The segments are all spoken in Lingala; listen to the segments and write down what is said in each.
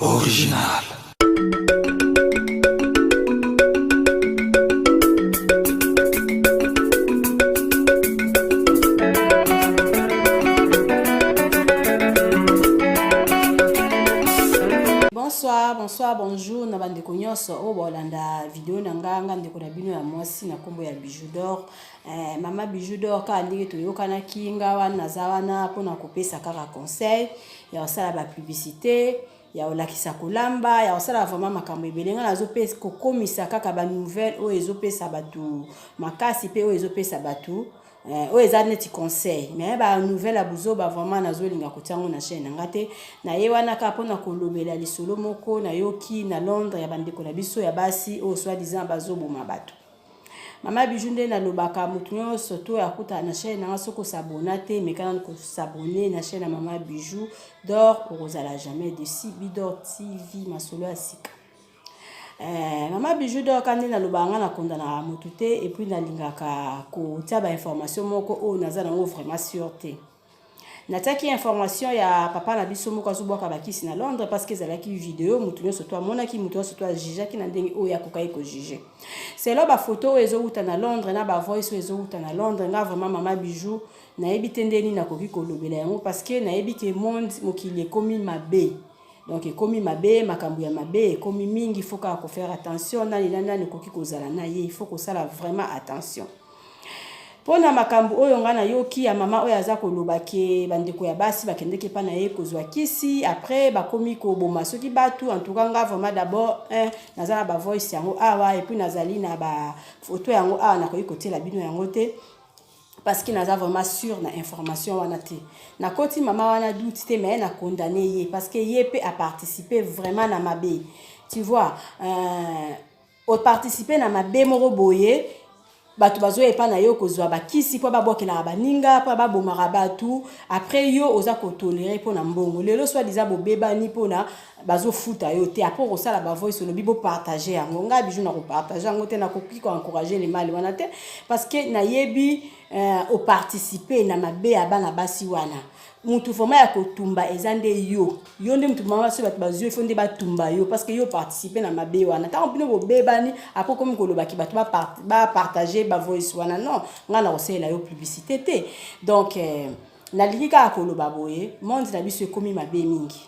Original. Bonsoir, bonjour, na bande konyoso o bolanda vidéo nanga ndeko na bino ya mwasi na kombo ya Bijou d'Or. Mama Bijou d'Or ka ndenge toyokana kinga wana nazawana pona kopesa kaka conseil ya osala ba publicité ya olakisa kolamba ya osala vraiment makambo ebelenga nazopesa kokomisa kaka ba nouvelle o ezopesa batu makasi pe o ezopesa batu o eza neti conseil mais ba nouvelle abuzo ba vraiment nazolinga kotiango na chaîne ngate na ye wana ka pona kolobela lisolo moko na yoki na Londres ya bandeko na biso ya basi o soit disant bazoboma batu. Mama Bijou nde na lobaka mutu nyonso to ya kuta na chaîne na soko s'abonner te mais quand ko s'abonner na chaîne Mama Bijou d'Or ozala jamais de si Bidor TV masolo asika. Mama Bijou d'Or kandi na lobanga na kondana mutu te et puis na lingaka ko tia ba information moko o naza nango vraiment sûreté. Nataki information ya papa na biso moko azobwaka bakisi na Londres parce que ezalaki vidéo mutu nyonso to amonaki mutu nyonso to ajijaki na ndenge o ya kokai ko juger. C'est là ba photo ezo uta na Londres na ba voice ezo uta na Londres nga vraiment Mama Bijou na yebi tendeni na koki ko lobela yango parce que na yebi ke monde mokili ekomi mabe. Donc ekomi mabe makambu ya mabe ekomi mingi, il faut ka ko faire attention na lilanda ne koki ko zala na ye, il faut ko sala vraiment attention. Pona makambu oyo nga na yoki ya mama oyo aza koloba ke bandeko ya basi bakendeke pa na ye kozwa kisi après bakomi ko boma soki batu en tout cas nga vraiment d'abord nazala ba voice yango awa et puis nazali na ba photo yango awa na koyi kotela bino yango te parce que naza vraiment sûr na information wana te na koti mama wana doute te mais na condamné ye parce que ye peut a participer vraiment na mabe, tu vois au participer na mabe moko boye batu bazo epa na yo kozwa bakisi po babokela baninga po babomaka batu après yo oza ko tolérer po na mbongo lelo soit disant bobebani po na bazo futa yo te après ko sala ba voice lobi bo partager yango nga Bijou na ko partager yango te na ko ki ko encourager les mali wana te parce que na yebi au participer na mabe ya bana basi wana mutu forma ya kotumba ezande yo nde mutu mama so batu bazwe fonde batumba yo parce que yo participer na mabe wana ta opino bo bebani après comme ko lobaki batu ba partager ba voice wana non nga na osela yo publicité te donc na lika ko loba boye monde na biso ekomi mabe mingi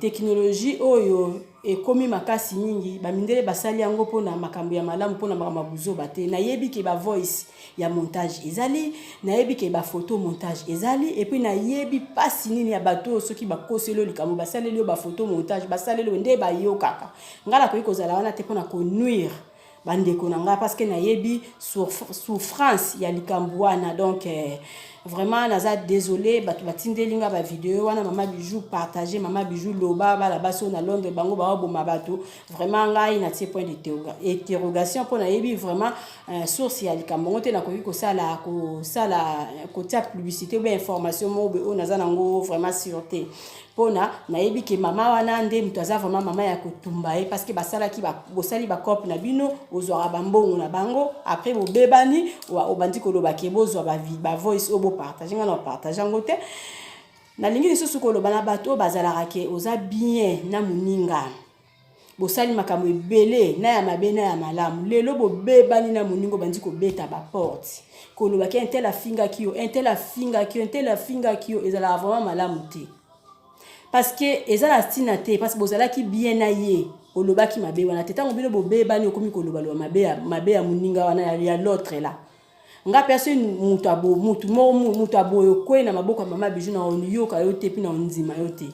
technologie oyo ekomi makasi mingi ba mindele basali yango pona makambo ya malamu pona mabuzo bate na yebi ke ba voice ya montage ezali na yebi ke ba photo montage ezali et puis na yebi pasi nini ya bato soki bakoselo likambo basali yo ba photo montage basali lo nde ba yo kaka ngala ko ikozala wana te pona ko nuire bandeko nanga parce que na yebi souffrance ya likambo wana donc vraiment naza désolé batu batindelinga ba vidéo wana Mama Bijou partager Mama Bijou loba bala baso na Londres bango ba boma bato vraiment ngai na tie point d'interrogation pour na yebi vraiment source ya likambo ngote na koki ko sala ko tia publicité ou information mo o naza nango vraiment sûreté pona na yebi ke mama wana nde mutu aza vraiment mama ya kotumba ye parce que basala ki bosali ba cop na bino ozwa bambongo na bango après bo bebani o bandi ko loba ke bozwa ba voice o bo partager nga na partager ngote na lingi lisusu ko loba na bato bazala ke oza bien na muninga bosali makambo ebele na ya mabe na ya malamu lelo bo bebani na muningo bandi ko beta ba porte ko loba ke intela finga kiyo ezala vraiment malamu te parce que ezala stina te parce que bozala ki bien na ye oloba ki mabe wana te tango bino bo bebani okomi ko loba lo mabe ya muninga wana ya l'autre là nga personne mutu abo yo kwe na maboko Mama Bijou na oniyoka yo te pi na onzima yo te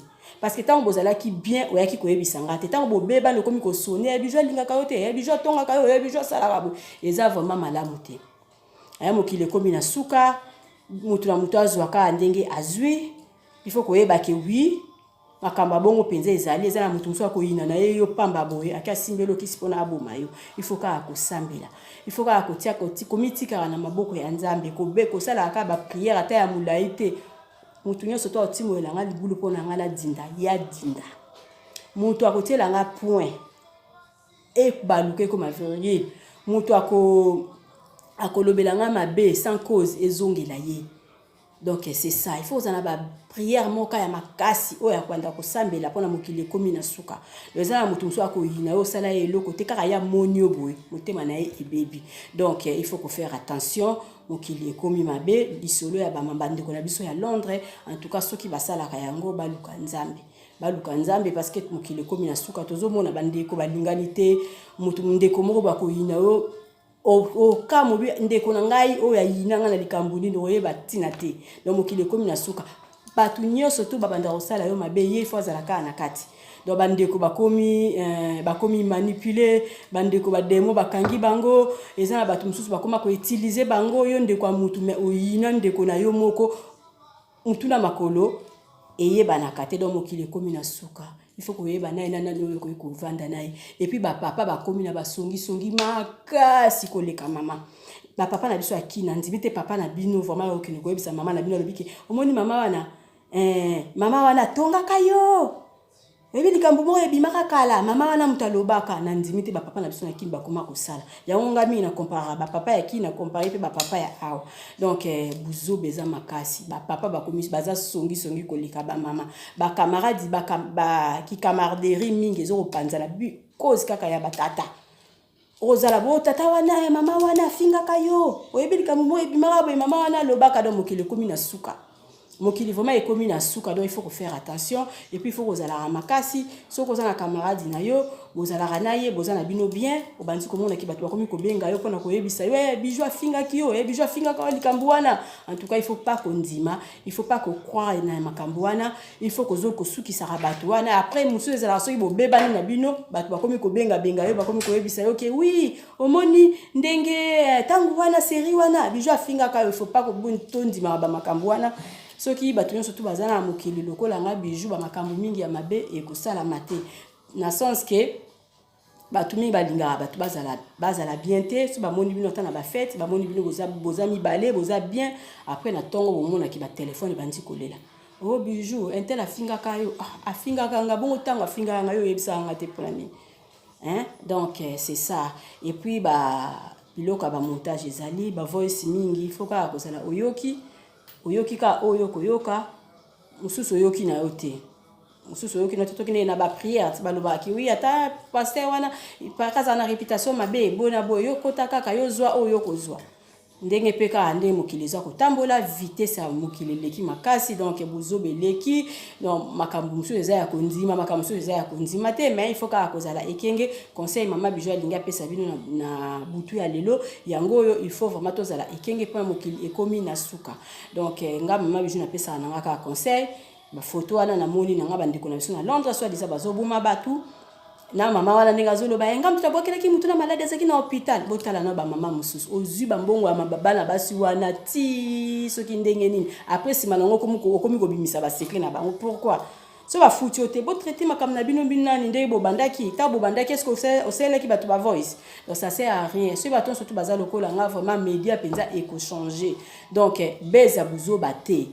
parce que tango bozala ki bien oyaki ko yebisanga te tango bo bebani okomi ko sonner ya Bijou linga ka yo te ya Bijou tonga ka yo ya Bijou sala babo eza vraiment malamu te aya mokile komi na suka mutu na mutu azwaka ndenge azwi il faut ko yeba ke oui makamba bongo penza ezali eza na mutu mso ko yina na ye yo pamba boye akasimbelo kisipona aboma yo il faut ka akosambela il faut ka akotia komitika na maboko ya Nzambe ko be ko sala ka ba prière ata ya mulai te mutu nyonso to otimo elanga libulu pona ngala dinda ya dinda mutu akotela nga point e baluke ko maverier mutu akolobela nga mabe sans cause ezongela ye Donc c'est ça, il faut ozala ba prière moka ya makasi oya kwanda ko sambela pona mokili komi na suka. Lezala mutu muso akoyina yo sala eloko te kaka ya monio boy, motema na ye ebebi. Donc il faut ko faire attention mokili komi mabe lisolo ya ba mambande ko na biso ya Londres. En tout cas soki basala ka yango baluka nzambe. Baluka nzambe parce que mokili komi na suka tozo mona bandeko balingani te mutu ndeko moko bakoyina yo o kamo bi ndeko na ngai o ya yinanga na likambo nini oyeba tina te donc mokili komi na suka batu nyonso to babanda kosala yo mabe ye fo azala kaka na kati donc bandeko bakomi manipuler bandeko bademo bakangi bango eza na batu mosusu bakoma ko utiliser bango yo ndeko ya mutu me oyina ndeko na yo moko mutu na makolo eyeba na kate donc mokili komi na suka. Il faut que yeba na nana no ko vanda nayi et puis ba papa ba komi na ba songi makasi koleka mama ba papa na biso akina ndimite papa na bino vraiment okini ko yebisa mama na bino lobiki omoni mama wana tonga kayo ebi likambo mo ebimaka kala mama wana mutalobaka na ndimite ba papa na biso na kini ba koma kosala yango ngami na compara ba papa ya kina comparer pe ba papa ya awa donc buzo beza makasi ba papa ba komi baza songi koleka ba mama ba camarades ba ki camaraderie mingi zo panzala bi cause kaka ya batata ozala bo tata wana ya mama wana finga kayo oyebi likambo mo ebimaka bo mama wana lobaka do mokili komi na suka. Mokili vraiment est commis na suka donc il faut faire attention et puis il faut que ozala makasi so ko zana camarade na yo bozala naye bozana bino bien obandi ko mona ki batu bakomi ko benga yo pona ko yebisa yo bijou afinga ki yo bijou afinga ka likambo wana en tout cas il faut pas kondima il faut pas ko croire na makambo wana il faut ko zo ko suki sara batu wana après musu ezala so ibo bebani na bino batu bakomi ko benga yo bakomi ko yebisa yo ke oui omoni ndenge tangu wana série wana bijou afinga ka yo il faut pas ko bundima ba makambo wana. Ce qui batu nyonso tu bazana mokili lokola nga bijou ba makambo mingi ya mabe e ko sala mate na sens que batu mingi balinga batu bazala bien te so ba moni bino tana ba fête ba moni bino boza mi balé boza bien après na tongo bo mona ki ba téléphone bandi kolela oh bijou intel afinga kayo afinga kanga bongo tango afinga nga yo yebisa nga te plani hein donc c'est ça et puis ba biloko ba montage ezali ba voice mingi il faut ka ko sala oyoki ka oyo koyoka mususu oyoki na yote mususu oyoki na totoki na ba prière baloba ki oui ata pasteur wana pakaza na réputation mabe bona boyo kota kaka yo zwa oyo kozwa ndenge peka ande mokiliza ko tambola vitesse ya mokili leki makasi donc buzobe leki donc makambo mususu eza ya konzima makambo mususu eza ya konzima te mais il faut ka kozala ekenge conseil mama bijou alinga pesa bino na butu ya lelo yango yo il faut vraiment tozala ekenge pa mokili ekomi na suka donc nga mama bijou na pesa na ngaka conseil ba photo wana na moni na nga bandeko na biso na Londres soit disa bazobuma batu na mama wana ndenge azoloba yenga mtu tabokelaki mutu na malade azaki na hôpital botala na ba mama mususu ozwi ba mbongo ya mababa basi wana ti soki ndenge nini après sima nango komi kobimisa ba secret na bango pourquoi so ba futi ote bo traiter makam na bino nani ndenge bobandaki ta bobandaki est-ce que oseleki batu ba voice donc ça sert à rien so baton surtout baza lokola nga vraiment média penza eko changer donc beza buzo baté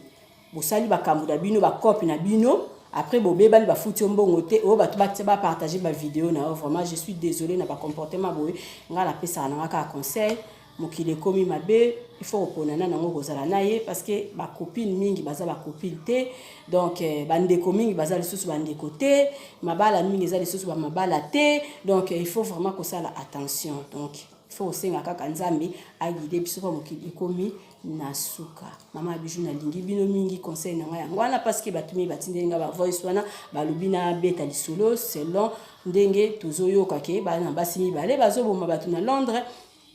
bosali bakambu na bino ba copie na bino. Après bobeba li ba futi mbongo te o batu ba partager ba vidéo na vraiment je suis désolé na ba comportement boy nga la pesa na ka conseil mokile komi mabe il faut reponana nango kozala naye parce que ba copine mingi baza ba copine te donc bandeko mingi baza lisusu bandeko te mabala mingi eza lisusu ba mabala te donc il faut vraiment que ça la attention donc il faut osenga kaka nzambe a guider biso pa mokili komi na suka mama bijou na lingi bino mingi conseil na ngaya wana parce que batumi batinde nga ba voice wana balobi na beta lisolo selon ndenge tozoyoka ke bana basimi bale bazoboma batu na Londres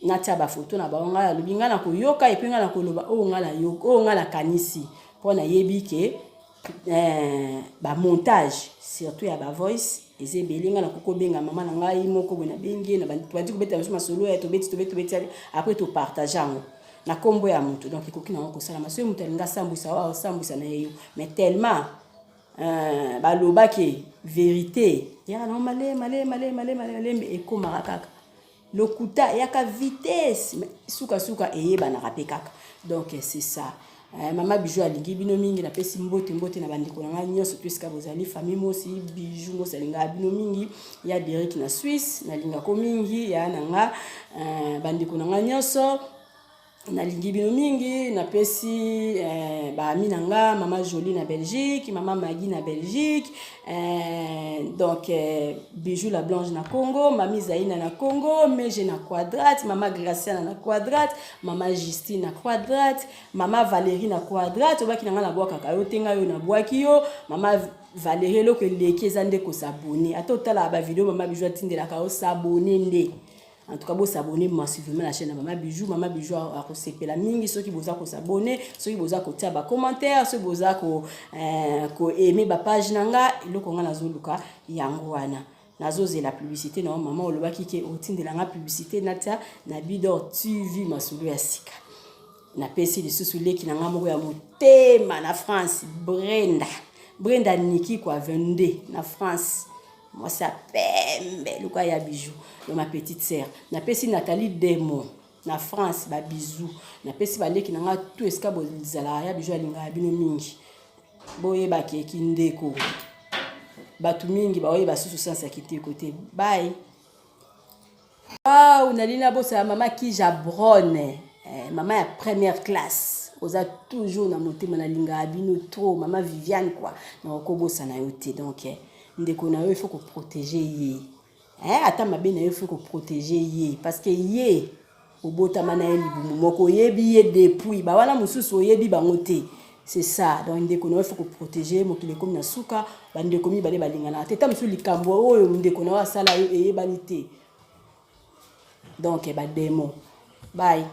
na tia ba photo na ba nga lobi nga na koyoka et puis nga na koloba o nga la yoka o nga la kanisi pona yebi ke ba montage surtout ya ba voice eze belinga na koko benga mama na ngai moko bona bengi na bandi ko beta biso masolo ya tobeti après to partager na kombo ya mutu donc ikoki na ko sala maso mutu alinga sambwisa na yeyo mais tellement baloba ke vérité ya na male e koma kaka lokuta ya ka vitesse suka eyeba na rape kaka donc c'est ça. Mama bijou alingi bino mingi na pesi mbote na bandiko na nyonso puisque bozali famille mosi bijou mo salinga bino mingi ya Derek na Suisse na linga ko mingi ya nanga bandiko na nyonso na lingi bino mingi na pesi ba ami nanga mama Jolie na Belgique, mama Maggie na Belgique, donc Bijou la Blanche na Congo, mami Zaina na Congo, Meje na Quadrate, mama Graciana na Quadrate, mama Justine na Quadrate, mama Valérie na Quadrate, obaki nanga na bwaka kayo tenga yo na bwaki yo, mama Valérie loko leki ezande ko s'abonner. Ata otala ba vidéo mama Bijou atindela ka o s'abonner nde. En tout cas, vous s'abonner massivement à la chaîne Maman Bijou. Maman Bijou a reçu la mingi. Ceux qui vous ont s'abonner, ceux qui vous ont côté à commentaire, ceux qui vous ont aimé ma page nanga. Et le konga nazo luka yangwana. Nazo c'est la publicité non maman on le voit qui est au titre de la publicité nata na Bidor TV masulu ya sika. Na pesi de sous-soulé qui nanga moko ya motema na France Brenda Niki quoi 22 na France. Moi ça pembe luka ya Bijou de ma petite sœur na pesi Nathalie Demo na France ba bisou na pesi baleki nanga tout eska bozala ya Bijou alinga bino mingi boye ba keki ndeko batu mingi ba oye ba susu sans akité côté bye. Ah unalina bosa mama ki jabronne maman ya première classe oza toujours na motema na linga bino trop maman Viviane quoi na kobosa na yote donc ndeko na yo il faut que protéger ye ata mabe na yo il faut que protéger ye parce que ye obota mana ye libumu moko yebi ye depuis ba wana mususu yebi bango te c'est ça donc ndeko na yo il faut que protéger mokile comme na suka ba ndeko mi bale balingana teta musu likambo oyo ndeko na wa sala yo eyebani te donc ba demo bye.